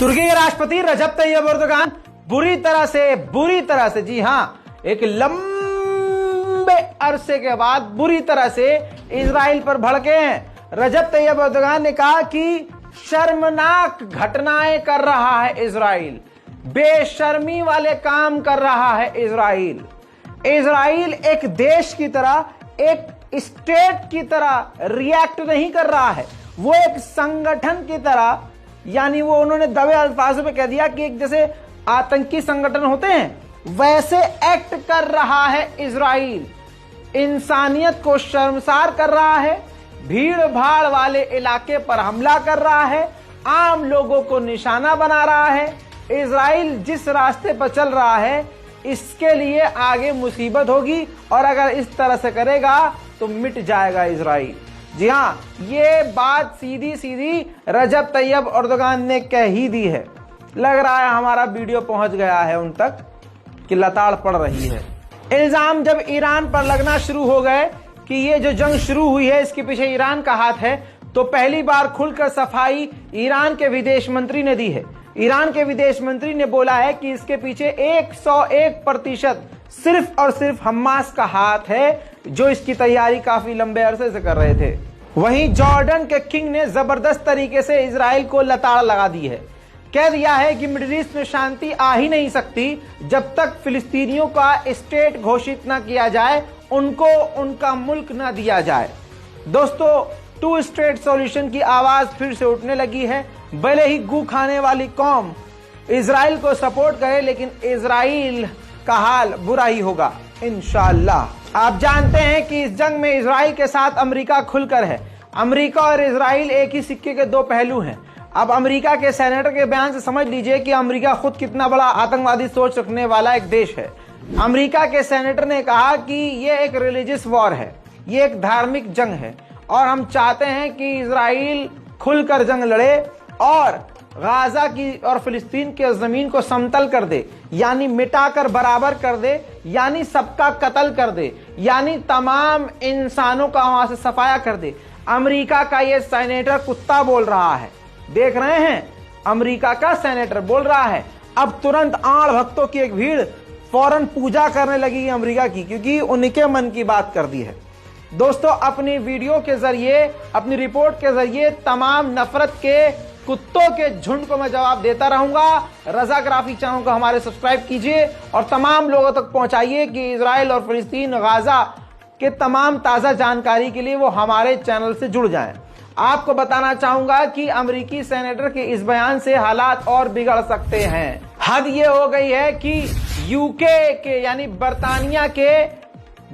तुर्की के राष्ट्रपति रजब Tayyip Erdogan बुरी तरह से जी हां, एक लंबे अरसे के बाद बुरी तरह से इजराइल पर भड़के हैं। रजब तैयब एर्दोगान ने कहा कि शर्मनाक घटनाएं कर रहा है इजराइल, बेशर्मी वाले काम कर रहा है इजराइल। इजराइल एक देश की तरह, एक स्टेट की तरह रिएक्ट नहीं कर रहा है, वो एक संगठन की तरह, यानी वो उन्होंने दबे अल्फाजों में कह दिया कि एक जैसे आतंकी संगठन होते हैं वैसे एक्ट कर रहा है इजराइल। इंसानियत को शर्मसार कर रहा है, भीड़ भाड़ वाले इलाके पर हमला कर रहा है, आम लोगों को निशाना बना रहा है। इजराइल जिस रास्ते पर चल रहा है इसके लिए आगे मुसीबत होगी, और अगर इस तरह से करेगा तो मिट जाएगा इजराइल। जी हाँ, ये बात सीधी सीधी रजब तैयब एर्दोगान ने कह ही दी है। लग रहा है हमारा वीडियो पहुंच गया है उन तक कि लताड़ पड़ रही है। इल्जाम जब ईरान पर लगना शुरू हो गए कि ये जो जंग शुरू हुई है इसके पीछे ईरान का हाथ है, तो पहली बार खुलकर सफाई ईरान के विदेश मंत्री ने दी है। ईरान के विदेश मंत्री ने बोला है कि इसके पीछे 101% सिर्फ और सिर्फ हमास का हाथ है, जो इसकी तैयारी काफी लंबे अरसे से कर रहे थे। वहीं जॉर्डन के किंग ने जबरदस्त तरीके से इजराइल को लताड़ लगा दी है। कह दिया है कि मिडिल ईस्ट में शांति आ ही नहीं सकती जब तक फिलिस्तीनियों का स्टेट घोषित न किया जाए, उनको उनका मुल्क न दिया जाए। दोस्तों, टू स्टेट सॉल्यूशन की आवाज फिर से उठने लगी है। भले ही गू खाने वाली कौम इजराइल को सपोर्ट करे, लेकिन इजराइल का हाल बुरा ही होगा इंशाअल्लाह। आप जानते हैं कि इस जंग में इजराइल के साथ अमेरिका खुलकर है। अमेरिका और इजराइल एक ही सिक्के के दो पहलू हैं। अब अमेरिका के सेनेटर के बयान से समझ लीजिए कि अमेरिका खुद कितना बड़ा आतंकवादी सोच रखने वाला एक देश है। अमेरिका के सेनेटर ने कहा कि ये एक रिलीजियस वॉर है, ये एक धार्मिक जंग है, और हम चाहते हैं कि इजराइल खुलकर जंग लड़े और गाजा की और फिलिस्तीन के जमीन को समतल कर दे, यानी मिटाकर बराबर कर दे, यानी सबका कत्ल कर दे, यानी तमाम इंसानों का वहां से सफाया कर दे। अमेरिका का ये सेनेटर कुत्ता बोल रहा है, देख रहे हैं, अमेरिका का सेनेटर बोल रहा है। अब तुरंत आड़ भक्तों की एक भीड़ फौरन पूजा करने लगी अमेरिका की, क्योंकि उनके मन की बात कर दी है। दोस्तों, अपनी वीडियो के जरिए, अपनी रिपोर्ट के जरिए तमाम नफरत के कुत्तों के झुंड को मैं जवाब देता रहूंगा। रजा ग्राफिक चैनल को हमारे सब्सक्राइब कीजिए और तमाम लोगों तक पहुंचाइए कि इजराइल और फिलिस्तीन गाजा के तमाम ताजा जानकारी के लिए वो हमारे चैनल से जुड़ जाएं। आपको बताना चाहूंगा कि अमेरिकी सेनेटर के इस बयान से हालात और बिगड़ सकते हैं। हद ये हो गई है कि यूके के यानी बर्तानिया के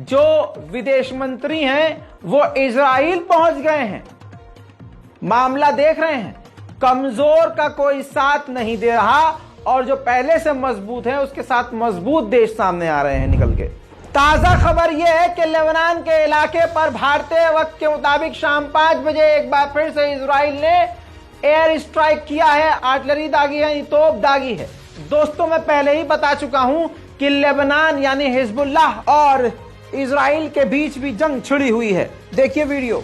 जो विदेश मंत्री हैं वो इजराइल पहुंच गए हैं। मामला देख रहे हैं, कमजोर का कोई साथ नहीं दे रहा, और जो पहले से मजबूत है उसके साथ मजबूत देश सामने आ रहे हैं निकल के। ताजा खबर यह है कि लेबनान के इलाके पर भारतीय वक्त के मुताबिक शाम 5 बजे एक बार फिर से इजराइल ने एयर स्ट्राइक किया है। आर्टिलरी दागी है, तोप दागी है। दोस्तों, मैं पहले ही बता चुका हूं कि लेबनान यानी हिजबुल्लाह और इजराइल के बीच भी जंग छिड़ी हुई है। देखिए वीडियो।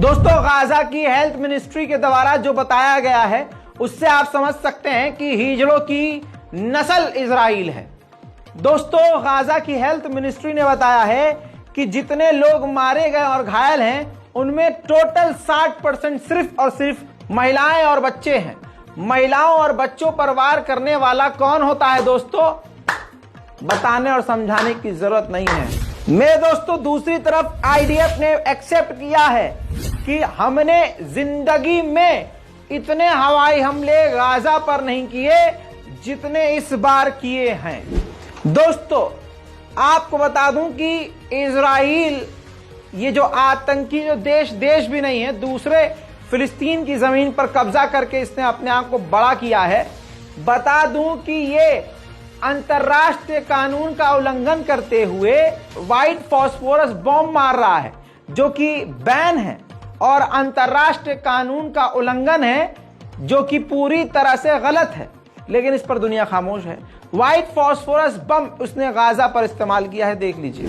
दोस्तों, गाजा की हेल्थ मिनिस्ट्री के द्वारा जो बताया गया है उससे आप समझ सकते हैं कि हिजड़ों की नस्ल इजराइल है। दोस्तों, गाजा की हेल्थ मिनिस्ट्री ने बताया है कि जितने लोग मारे गए और घायल हैं उनमें टोटल 60% सिर्फ और सिर्फ महिलाएं और बच्चे हैं। महिलाओं और बच्चों पर वार करने वाला कौन होता है दोस्तों, बताने और समझाने की जरूरत नहीं है। मेरे दोस्तों, दूसरी तरफ आईडीएफ ने एक्सेप्ट किया है कि हमने जिंदगी में इतने हवाई हमले गाजा पर नहीं किए जितने इस बार किए हैं। दोस्तों, आपको बता दूं कि इजराइल ये जो आतंकी जो देश भी नहीं है, दूसरे फिलिस्तीन की जमीन पर कब्जा करके इसने अपने आप को बड़ा किया है। बता दूं कि ये अंतरराष्ट्रीय कानून का उल्लंघन करते हुए व्हाइट फास्फोरस बॉम्ब मार रहा है, जो कि बैन है और अंतरराष्ट्रीय कानून का उल्लंघन है, जो कि पूरी तरह से गलत है, लेकिन इस पर दुनिया खामोश है। व्हाइट फास्फोरस बम उसने गाजा पर इस्तेमाल किया है, देख लीजिए।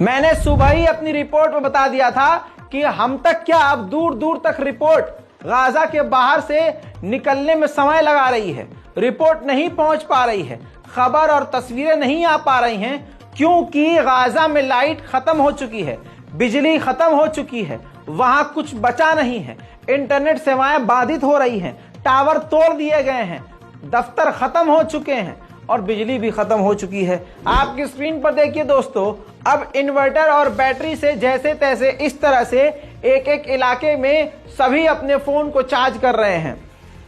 मैंने सुबह ही अपनी रिपोर्ट में बता दिया था कि हम तक क्या, अब दूर दूर तक रिपोर्ट गाजा के बाहर से निकलने में समय लगा रही है, रिपोर्ट नहीं पहुंच पा रही है, खबर और तस्वीरें नहीं आ पा रही हैं, क्योंकि गाजा में लाइट खत्म हो चुकी है, बिजली खत्म हो चुकी है, वहां कुछ बचा नहीं है, इंटरनेट सेवाएं बाधित हो रही हैं, टावर तोड़ दिए गए हैं, दफ्तर खत्म हो चुके हैं और बिजली भी खत्म हो चुकी है। आपकी स्क्रीन पर देखिए दोस्तों, अब इन्वर्टर और बैटरी से जैसे तैसे इस तरह से एक एक इलाके में सभी अपने फोन को चार्ज कर रहे हैं,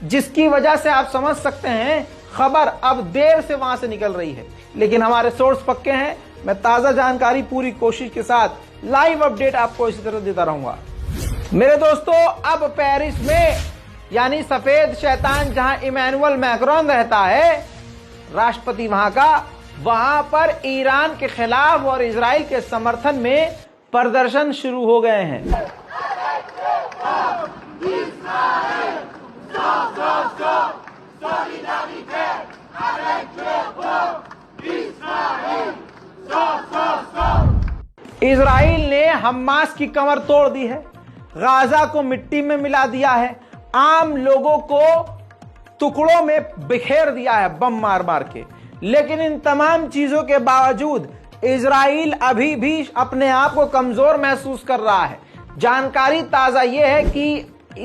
जिसकी वजह से आप समझ सकते हैं खबर अब देर से वहां से निकल रही है, लेकिन हमारे सोर्स पक्के हैं। मैं ताजा जानकारी पूरी कोशिश के साथ लाइव अपडेट आपको इसी तरह देता रहूंगा। मेरे दोस्तों, अब पेरिस में यानी सफेद शैतान जहां इमैनुअल मैक्रोन रहता है, राष्ट्रपति वहां का, वहां पर ईरान के खिलाफ और इजराइल के समर्थन में प्रदर्शन शुरू हो गए हैं। इजराइल ने हमास की कमर तोड़ दी है, गाजा को मिट्टी में मिला दिया है, आम लोगों को टुकड़ों में बिखेर दिया है बम मार मार के। लेकिन इन तमाम चीजों के बावजूद इजराइल अभी भी अपने आप को कमजोर महसूस कर रहा है। जानकारी ताजा यह है कि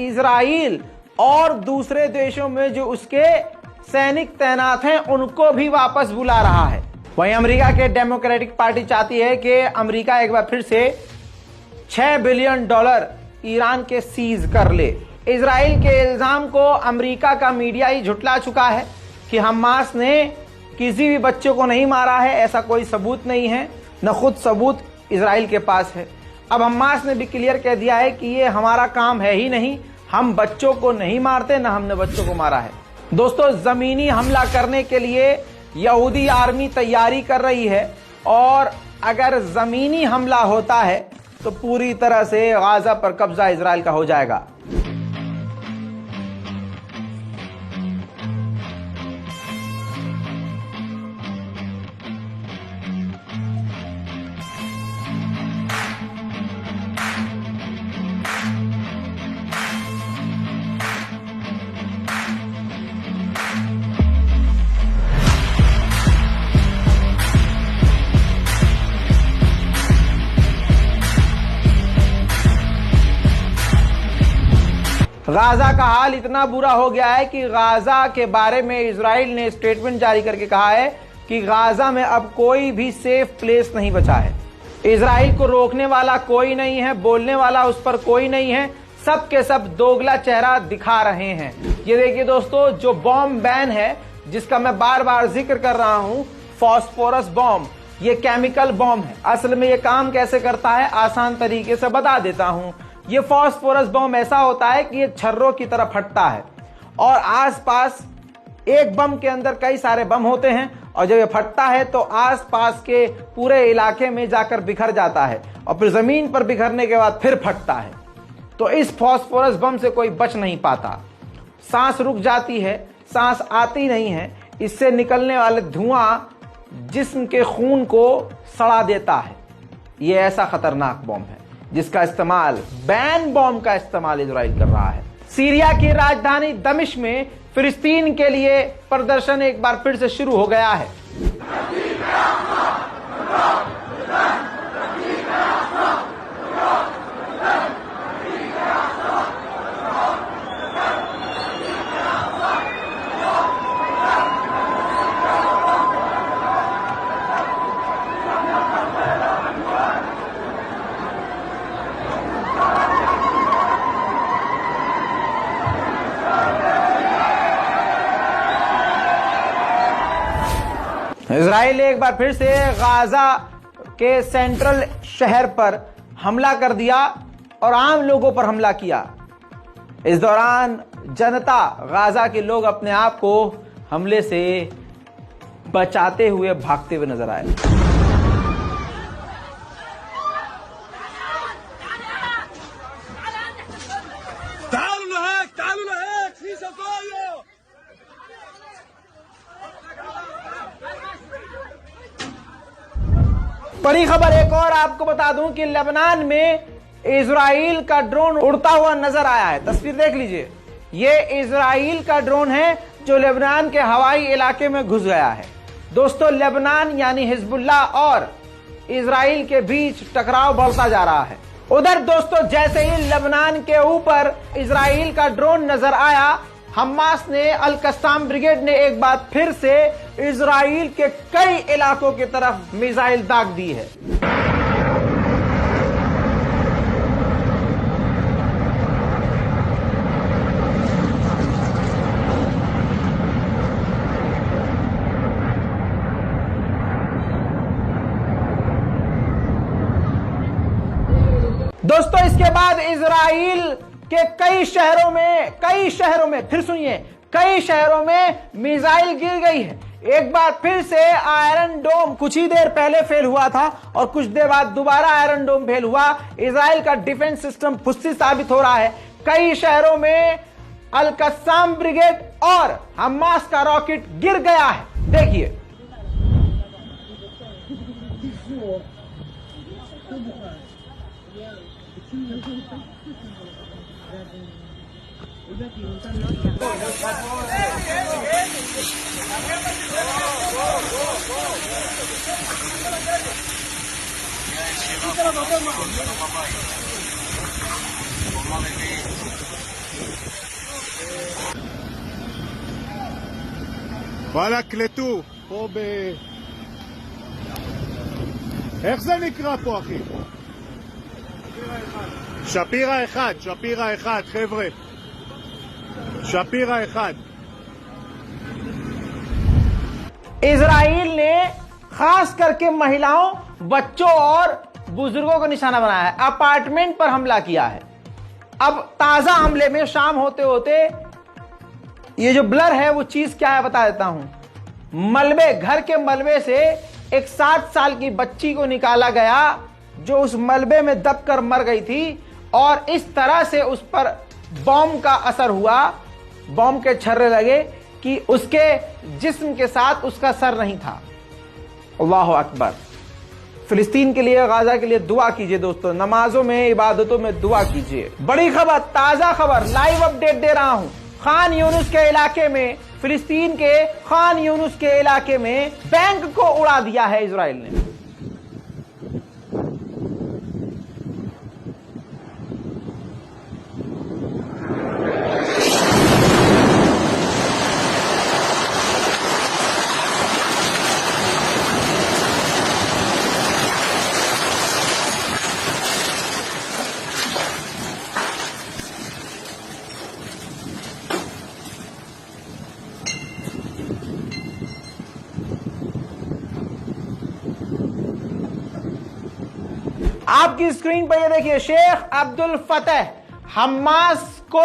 इजराइल और दूसरे देशों में जो उसके सैनिक तैनात हैं उनको भी वापस बुला रहा है। वहीं अमेरिका के डेमोक्रेटिक पार्टी चाहती है कि अमेरिका एक बार फिर से $6 बिलियन ईरान के सीज कर ले। इजराइल के इल्जाम को अमेरिका का मीडिया ही झुटला चुका है कि हमास ने किसी भी बच्चे को नहीं मारा है, ऐसा कोई सबूत नहीं है, न खुद सबूत इजराइल के पास है। अब हमास ने भी क्लियर कह दिया है कि ये हमारा काम है ही नहीं, हम बच्चों को नहीं मारते, न हमने बच्चों को मारा है। दोस्तों, जमीनी हमला करने के लिए यहूदी आर्मी तैयारी कर रही है और अगर जमीनी हमला होता है तो पूरी तरह से गाजा पर कब्जा इजराइल का हो जाएगा। गाजा का हाल इतना बुरा हो गया है कि गाजा के बारे में इजराइल ने स्टेटमेंट जारी करके कहा है कि गाजा में अब कोई भी सेफ प्लेस नहीं बचा है। इजराइल को रोकने वाला कोई नहीं है, बोलने वाला उस पर कोई नहीं है, सब के सब दोगला चेहरा दिखा रहे हैं। ये देखिए दोस्तों, जो बॉम्ब बैन है जिसका मैं बार बार जिक्र कर रहा हूं, फास्फोरस बॉम्ब, ये केमिकल बॉम्ब है। असल में ये काम कैसे करता है आसान तरीके से बता देता हूं। ये फास्फोरस बम ऐसा होता है कि ये छर्रों की तरह फटता है और आसपास एक बम के अंदर कई सारे बम होते हैं और जब ये फटता है तो आसपास के पूरे इलाके में जाकर बिखर जाता है और फिर जमीन पर बिखरने के बाद फिर फटता है। तो इस फास्फोरस बम से कोई बच नहीं पाता, सांस रुक जाती है, सांस आती नहीं है, इससे निकलने वाले धुआं जिस्म के खून को सड़ा देता है। यह ऐसा खतरनाक बम है जिसका इस्तेमाल, बैन बम का इस्तेमाल इजराइल कर रहा है। सीरिया की राजधानी दमिश्क में फिलिस्तीन के लिए प्रदर्शन एक बार फिर से शुरू हो गया है। इजराइल ने एक बार फिर से गाजा के सेंट्रल शहर पर हमला कर दिया और आम लोगों पर हमला किया। इस दौरान जनता, गाजा के लोग अपने आप को हमले से बचाते हुए भागते हुए नजर आए। बड़ी खबर एक और आपको बता दूं कि लेबनान में इजराइल का ड्रोन उड़ता हुआ नजर आया है। तस्वीर देख लीजिए, ये इजराइल का ड्रोन है जो लेबनान के हवाई इलाके में घुस गया है। दोस्तों, लेबनान यानी हिजबुल्लाह और इजराइल के बीच टकराव बढ़ता जा रहा है। उधर दोस्तों, जैसे ही लेबनान के ऊपर इजराइल का ड्रोन नजर आया, हमास ने, अल कस्साम ब्रिगेड ने एक बार फिर से इजराइल के कई इलाकों की तरफ मिसाइल दाग दी है। दोस्तों, इसके बाद इजराइल के कई शहरों में फिर सुनिए, कई शहरों में मिसाइल गिर गई है। एक बार फिर से आयरन डोम कुछ ही देर पहले फेल हुआ था और कुछ देर बाद दोबारा आयरन डोम फेल हुआ। इजराइल का डिफेंस सिस्टम फुस्सी साबित हो रहा है। कई शहरों में अल कस्साम ब्रिगेड और हमास का रॉकेट गिर गया है। देखिए, וואלה, קלטו, פה איך זה נקרא פה, אחי? שפירא אחד, שפירא אחד, חבר'ה. शपीरा खान। इजराइल ने खास करके महिलाओं, बच्चों और बुजुर्गों को निशाना बनाया है। अपार्टमेंट पर हमला किया है। अब ताजा हमले में शाम होते होते ये जो ब्लर है वो चीज क्या है बता देता हूं। मलबे, घर के मलबे से एक 7 साल की बच्ची को निकाला गया जो उस मलबे में दबकर मर गई थी और इस तरह से उस पर बॉम्ब का असर हुआ, बॉम्ब के छर्रे लगे कि उसके जिस्म के साथ उसका सर नहीं था। अल्लाहु अकबर। फिलिस्तीन के लिए, गाजा के लिए दुआ कीजिए दोस्तों, नमाजों में, इबादतों में दुआ कीजिए। बड़ी खबर, ताजा खबर, लाइव अपडेट दे रहा हूं। खान यूनुस के इलाके में, फिलिस्तीन के खान यूनुस के इलाके में बैंक को उड़ा दिया है इजराइल ने। आपकी स्क्रीन पर ये देखिए, शेख अब्दुल फतेह हमास को